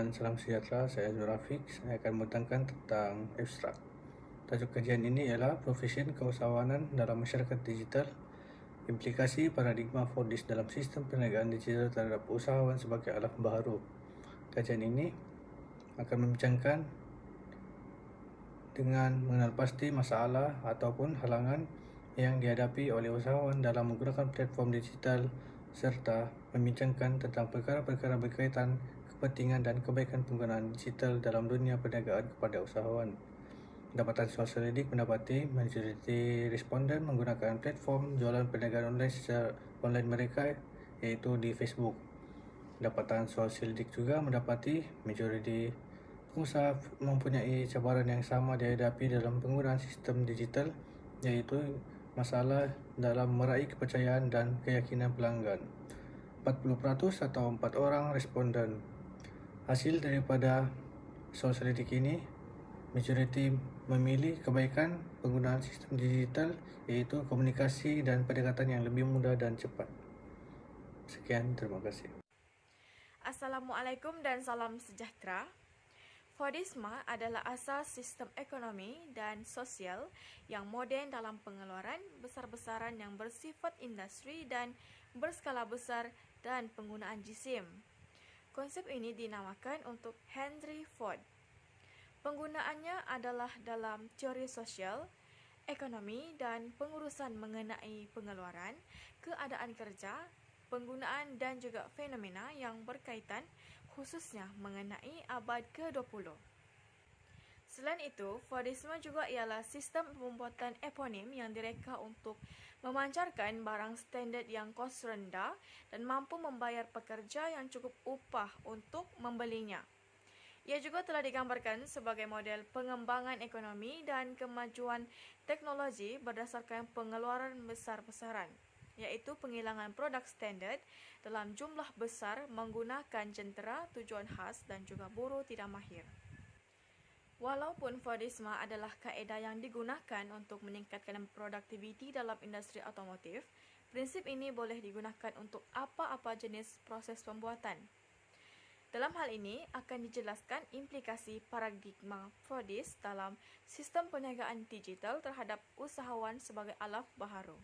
dan salam sejahtera. Saya Azul Rafiq. Saya akan menerangkan tentang abstrak. Tajuk kajian ini ialah profesion keusahawanan dalam masyarakat digital, implikasi paradigma Fordist dalam sistem perniagaan digital terhadap usahawan sebagai alat baharu. Kajian ini akan membincangkan dengan mengenal pasti masalah ataupun halangan yang dihadapi oleh usahawan dalam menggunakan platform digital serta membincangkan tentang perkara-perkara berkaitan kepentingan dan kebaikan penggunaan digital dalam dunia perniagaan kepada usahawan. Dapatan Sosial Lidik mendapati majoriti responden menggunakan platform jualan perniagaan online secara online mereka iaitu di Facebook. Dapatan Sosial Lidik juga mendapati majoriti pengusaha mempunyai cabaran yang sama dihadapi dalam penggunaan sistem digital, iaitu masalah dalam meraih kepercayaan dan keyakinan pelanggan. 40% atau 4 orang responden. Hasil daripada sosialitik ini, majoriti memilih kebaikan penggunaan sistem digital, iaitu komunikasi dan pendekatan yang lebih mudah dan cepat. Sekian, terima kasih. Assalamualaikum dan salam sejahtera. Fordisme adalah asas sistem ekonomi dan sosial yang moden dalam pengeluaran besar-besaran yang bersifat industri dan berskala besar dan penggunaan jisim. Konsep ini dinamakan untuk Henry Ford. Penggunaannya adalah dalam teori sosial, ekonomi dan pengurusan mengenai pengeluaran, keadaan kerja, penggunaan dan juga fenomena yang berkaitan khususnya mengenai abad ke-20. Selain itu, Fordisme juga ialah sistem pembuatan eponim yang direka untuk memancarkan barang standard yang kos rendah dan mampu membayar pekerja yang cukup upah untuk membelinya. Ia juga telah digambarkan sebagai model pengembangan ekonomi dan kemajuan teknologi berdasarkan pengeluaran besar-besaran, iaitu penghilangan produk standard dalam jumlah besar menggunakan jentera tujuan khas dan juga buruh tidak mahir. Walaupun Fordisme adalah kaedah yang digunakan untuk meningkatkan produktiviti dalam industri otomotif, prinsip ini boleh digunakan untuk apa-apa jenis proses pembuatan. Dalam hal ini akan dijelaskan implikasi paradigma Fordist dalam sistem perniagaan digital terhadap usahawan sebagai alat baharu.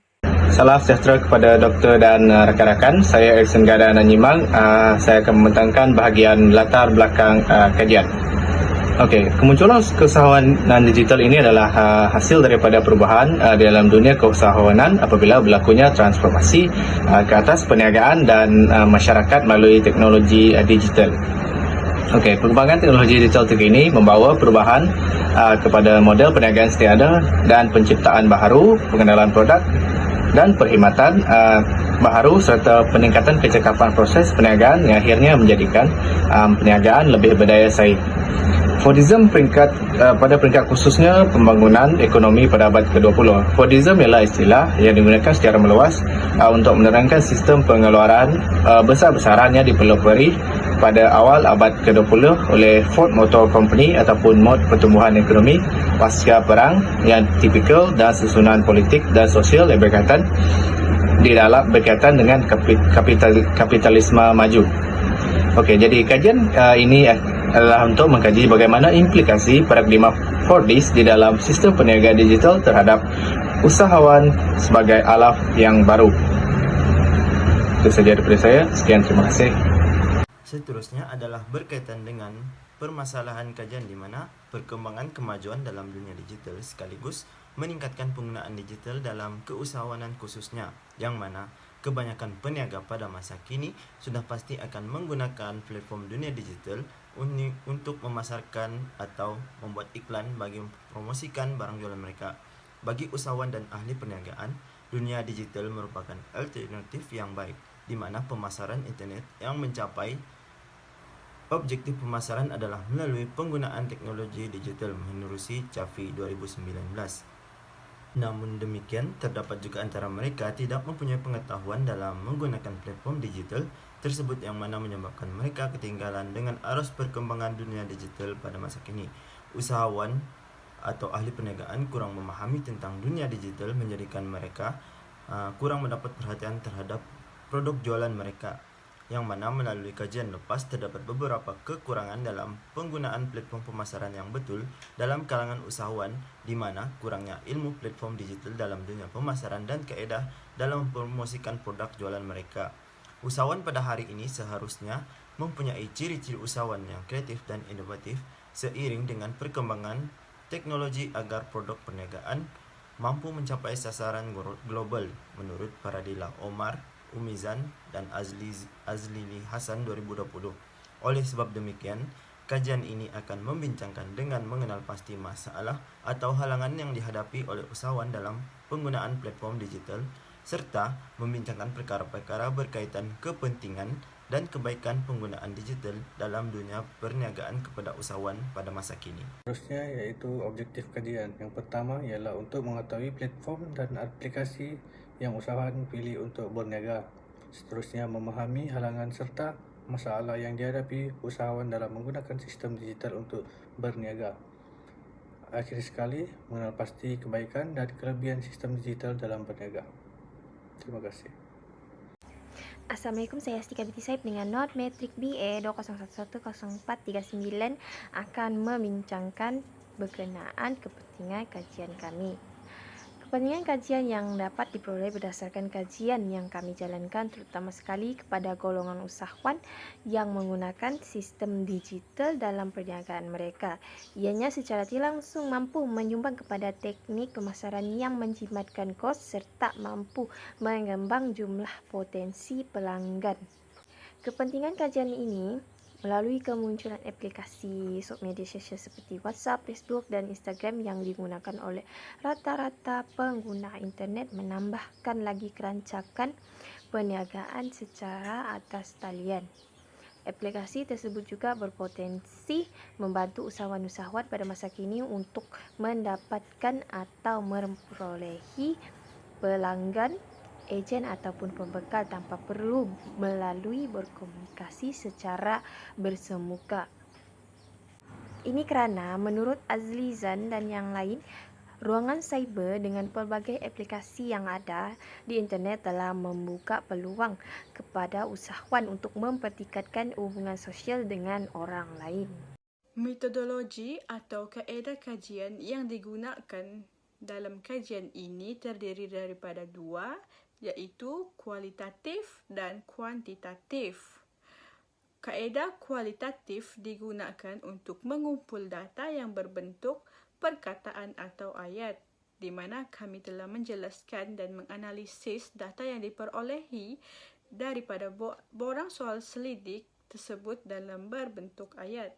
Salam sejahtera kepada doktor dan rakan-rakan. Saya Erikson Gada Nanyimang. Saya akan membentangkan bahagian latar belakang kajian. Okey, kemunculan keusahawanan digital ini adalah hasil daripada perubahan di dalam dunia keusahawanan apabila berlakunya transformasi ke atas perniagaan dan masyarakat melalui teknologi digital. Okey, perkembangan teknologi digital terkini membawa perubahan kepada model perniagaan sedia ada dan penciptaan baharu, pengenalan produk dan perkhidmatan baharu serta peningkatan kecekapan proses perniagaan yang akhirnya menjadikan perniagaan lebih berdaya saing. Fordism pada peringkat khususnya pembangunan ekonomi pada abad ke-20. Fordism ialah istilah yang digunakan secara meluas untuk menerangkan sistem pengeluaran besar-besaran yang dipelopori pada awal abad ke-20 oleh Ford Motor Company ataupun mod pertumbuhan ekonomi pasca perang yang tipikal dan susunan politik dan sosial yang berkaitan dengan kapitalisme maju. Okey, jadi kajian ini adalah untuk mengkaji bagaimana implikasi paradigma Fordist di dalam sistem perniagaan digital terhadap usahawan sebagai alat yang baru. Itu saja daripada saya. Sekian, terima kasih. Seterusnya adalah berkaitan dengan permasalahan kajian di mana perkembangan kemajuan dalam dunia digital sekaligus meningkatkan penggunaan digital dalam keusahawanan khususnya, yang mana kebanyakan peniaga pada masa kini sudah pasti akan menggunakan platform dunia digital untuk memasarkan atau membuat iklan bagi mempromosikan barang jualan mereka. Bagi usahawan dan ahli perniagaan, dunia digital merupakan alternatif yang baik, di mana pemasaran internet yang mencapai objektif pemasaran adalah melalui penggunaan teknologi digital menerusi CAFI 2019. Namun demikian, terdapat juga antara mereka tidak mempunyai pengetahuan dalam menggunakan platform digital tersebut yang mana menyebabkan mereka ketinggalan dengan arus perkembangan dunia digital pada masa kini. Usahawan atau ahli perniagaan kurang memahami tentang dunia digital menjadikan mereka kurang mendapat perhatian terhadap produk jualan mereka. yang mana melalui kajian lepas terdapat beberapa kekurangan dalam penggunaan platform pemasaran yang betul dalam kalangan usahawan, di mana kurangnya ilmu platform digital dalam dunia pemasaran dan kaedah dalam mempromosikan produk jualan mereka. Usahawan pada hari ini seharusnya mempunyai ciri-ciri usahawan yang kreatif dan inovatif seiring dengan perkembangan teknologi agar produk perniagaan mampu mencapai sasaran global menurut Paradila Omar, Umizan dan Azlili Hasan 2020. Oleh sebab demikian, kajian ini akan membincangkan dengan mengenal pasti masalah atau halangan yang dihadapi oleh usahawan dalam penggunaan platform digital serta membincangkan perkara-perkara berkaitan kepentingan dan kebaikan penggunaan digital dalam dunia perniagaan kepada usahawan pada masa kini. Seterusnya iaitu objektif kajian. Yang pertama ialah untuk mengetahui platform dan aplikasi yang usahawan pilih untuk berniaga. Seterusnya memahami halangan serta masalah yang dihadapi usahawan dalam menggunakan sistem digital untuk berniaga. Akhir sekali, mengenal pasti kebaikan dan kelebihan sistem digital dalam berniaga. Terima kasih. Assalamualaikum, saya Astika binti Saib dengan not metrik BA 20110439 akan membincangkan berkenaan kepentingan kajian kami. Kepentingan kajian yang dapat diperoleh berdasarkan kajian yang kami jalankan terutama sekali kepada golongan usahawan yang menggunakan sistem digital dalam perniagaan mereka. Ianya secara tidak langsung mampu menyumbang kepada teknik pemasaran yang menjimatkan kos serta mampu mengembang jumlah potensi pelanggan. Kepentingan kajian ini melalui kemunculan aplikasi media sosial seperti WhatsApp, Facebook dan Instagram yang digunakan oleh rata-rata pengguna internet menambahkan lagi kerancakan perniagaan secara atas talian. Aplikasi tersebut juga berpotensi membantu usahawan-usahawan pada masa kini untuk mendapatkan atau memperolehi pelanggan, ejen ataupun pembekal tanpa perlu melalui berkomunikasi secara bersemuka. Ini kerana menurut Azlizan dan yang lain, ruangan cyber dengan pelbagai aplikasi yang ada di internet telah membuka peluang kepada usahawan untuk mempertingkatkan hubungan sosial dengan orang lain. Metodologi atau kaedah kajian yang digunakan dalam kajian ini terdiri daripada dua, iaitu kualitatif dan kuantitatif. Kaedah kualitatif digunakan untuk mengumpul data yang berbentuk perkataan atau ayat, di mana kami telah menjelaskan dan menganalisis data yang diperolehi daripada borang soal selidik tersebut dalam berbentuk ayat.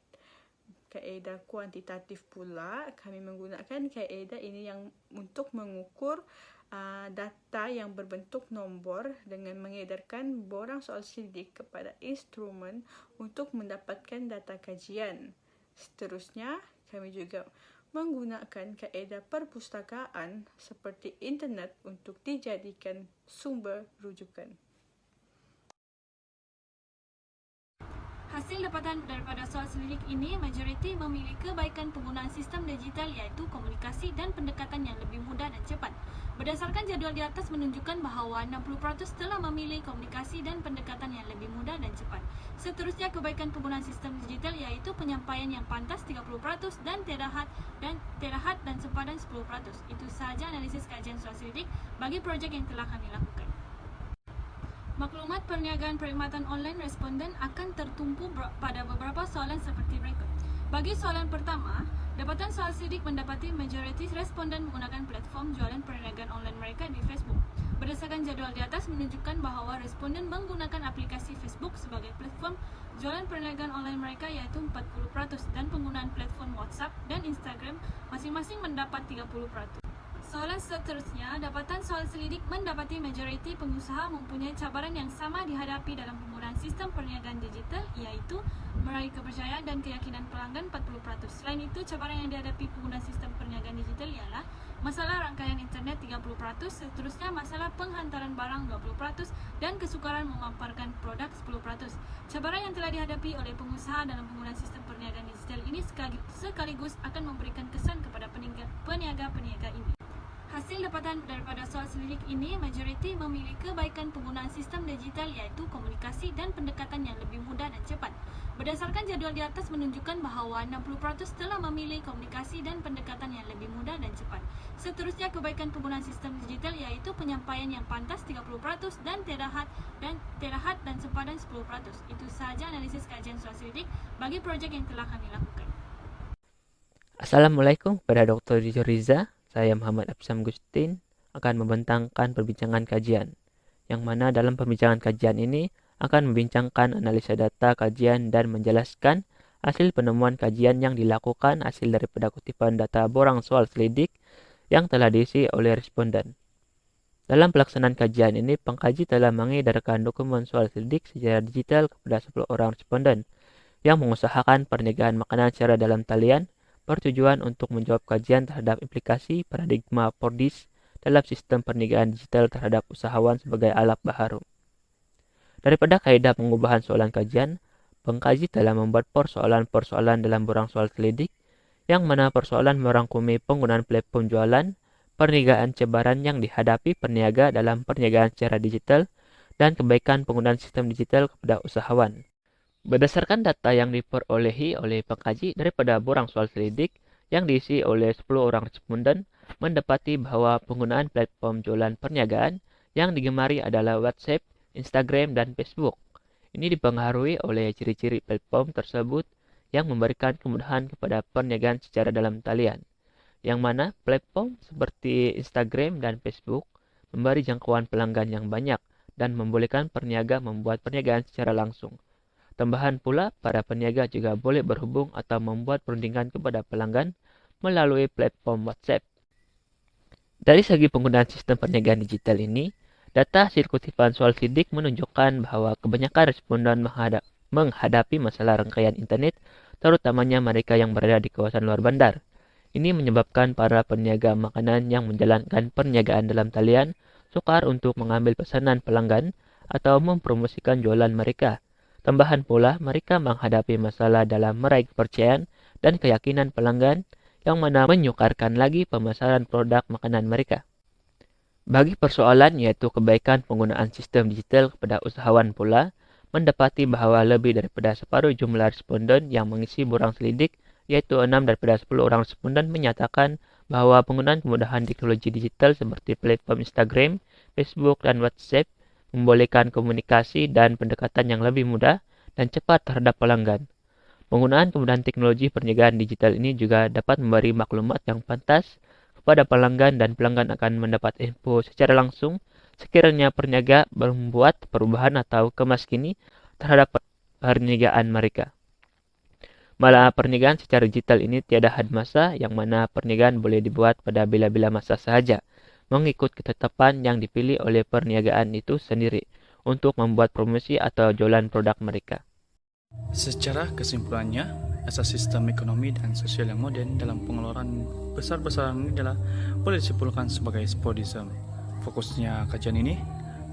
Kaedah kuantitatif pula, kami menggunakan kaedah ini yang untuk mengukur data yang berbentuk nombor dengan mengedarkan borang soal selidik kepada instrumen untuk mendapatkan data kajian. Seterusnya, kami juga menggunakan kaedah perpustakaan seperti internet untuk dijadikan sumber rujukan. Hasil dapatan daripada soal selidik ini, majoriti memilih kebaikan penggunaan sistem digital iaitu komunikasi dan pendekatan yang lebih mudah dan cepat. Berdasarkan jadual di atas menunjukkan bahawa 60% telah memilih komunikasi dan pendekatan yang lebih mudah dan cepat. Seterusnya, kebaikan penggunaan sistem digital iaitu penyampaian yang pantas 30% dan tiada had dan sempadan 10%. Itu sahaja analisis kajian soal selidik bagi projek yang telah kami lakukan. Maklumat perniagaan perkhidmatan online responden akan tertumpu pada beberapa soalan seperti berikut. Bagi soalan pertama, dapatan soal selidik mendapati majoriti responden menggunakan platform jualan perniagaan online mereka di Facebook. Berdasarkan jadual di atas menunjukkan bahawa responden menggunakan aplikasi Facebook sebagai platform jualan perniagaan online mereka iaitu 40% dan penggunaan platform WhatsApp dan Instagram masing-masing mendapat 30%. Soalan seterusnya, dapatan soal selidik mendapati majoriti pengusaha mempunyai cabaran yang sama dihadapi dalam penggunaan sistem perniagaan digital iaitu meraih kepercayaan dan keyakinan pelanggan 40%. Selain itu, cabaran yang dihadapi pengguna sistem perniagaan digital ialah masalah rangkaian internet 30%, seterusnya masalah penghantaran barang 20% dan kesukaran memaparkan produk 10%. Cabaran yang telah dihadapi oleh pengusaha dalam penggunaan sistem perniagaan digital ini sekaligus akan memberikan kesan kepada peniaga-peniaga ini. Hasil dapatan daripada soal selidik ini, majoriti memilih kebaikan penggunaan sistem digital iaitu komunikasi dan pendekatan yang lebih mudah dan cepat. Berdasarkan jadual di atas menunjukkan bahawa 60% telah memilih komunikasi dan pendekatan yang lebih mudah dan cepat. Seterusnya, kebaikan penggunaan sistem digital iaitu penyampaian yang pantas 30% dan terahat dan sempadan 10%. Itu sahaja analisis kajian soal selidik bagi projek yang telah kami lakukan. Assalamualaikum kepada Dr. Riza. Saya Muhammad Absam Gustin akan membentangkan perbincangan kajian, yang mana dalam perbincangan kajian ini akan membincangkan analisa data kajian dan menjelaskan hasil penemuan kajian yang dilakukan hasil daripada kutipan data borang soal selidik yang telah diisi oleh responden. Dalam pelaksanaan kajian ini, pengkaji telah mengedarkan dokumen soal selidik secara digital kepada 10 orang responden yang mengusahakan perniagaan makanan secara dalam talian bertujuan untuk menjawab kajian terhadap implikasi paradigma Pordis dalam sistem perniagaan digital terhadap usahawan sebagai alat baharu. Daripada kaedah pengubahan soalan kajian, pengkaji telah membuat persoalan-persoalan dalam borang soal selidik, yang mana persoalan merangkumi penggunaan platform jualan, perniagaan cabaran yang dihadapi peniaga dalam perniagaan secara digital, dan kebaikan penggunaan sistem digital kepada usahawan. Berdasarkan data yang diperolehi oleh pengkaji daripada borang soal selidik yang diisi oleh 10 orang responden, mendapati bahawa penggunaan platform jualan perniagaan yang digemari adalah WhatsApp, Instagram, dan Facebook. Ini dipengaruhi oleh ciri-ciri platform tersebut yang memberikan kemudahan kepada perniagaan secara dalam talian, yang mana platform seperti Instagram dan Facebook memberi jangkauan pelanggan yang banyak dan membolehkan peniaga membuat perniagaan secara langsung. Tambahan pula, para peniaga juga boleh berhubung atau membuat perundingan kepada pelanggan melalui platform WhatsApp. Dari segi penggunaan sistem perniagaan digital ini, data hasil kutipan soal selidik menunjukkan bahawa kebanyakan responden menghadapi masalah rangkaian internet, terutamanya mereka yang berada di kawasan luar bandar. Ini menyebabkan para peniaga makanan yang menjalankan perniagaan dalam talian sukar untuk mengambil pesanan pelanggan atau mempromosikan jualan mereka. Tambahan pula, mereka menghadapi masalah dalam meraih kepercayaan dan keyakinan pelanggan yang mana menyukarkan lagi pemasaran produk makanan mereka. Bagi persoalan yaitu kebaikan penggunaan sistem digital kepada usahawan pula, mendapati bahawa lebih daripada separuh jumlah responden yang mengisi borang selidik, yaitu 6 daripada 10 orang responden menyatakan bahawa penggunaan kemudahan teknologi digital seperti platform Instagram, Facebook, dan WhatsApp membolehkan komunikasi dan pendekatan yang lebih mudah dan cepat terhadap pelanggan. Penggunaan kemudahan teknologi perniagaan digital ini juga dapat memberi maklumat yang pantas kepada pelanggan dan pelanggan akan mendapat info secara langsung sekiranya perniaga membuat perubahan atau kemaskini terhadap perniagaan mereka. Malah perniagaan secara digital ini tiada had masa, yang mana perniagaan boleh dibuat pada bila-bila masa sahaja, mengikut ketetapan yang dipilih oleh perniagaan itu sendiri untuk membuat promosi atau jualan produk mereka. Secara kesimpulannya, asas sistem ekonomi dan sosial yang moden dalam pengeluaran besar-besaran ini adalah boleh disimpulkan sebagai Pordism. Fokusnya kajian ini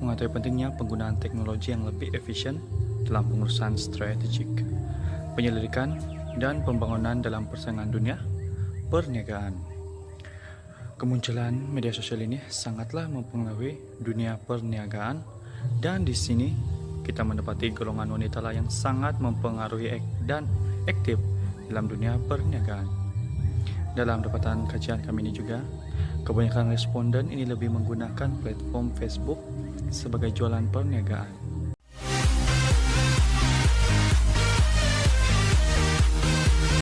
mengetahui pentingnya penggunaan teknologi yang lebih efisien dalam pengurusan strategik, penyelidikan, dan pembangunan dalam persaingan dunia perniagaan. Kemunculan media sosial ini sangatlah mempengaruhi dunia perniagaan, dan di sini kita mendapati golongan wanita lah yang sangat mempengaruhi dan aktif dalam dunia perniagaan. Dalam dapatan kajian kami ini juga, kebanyakan responden ini lebih menggunakan platform Facebook sebagai jualan perniagaan.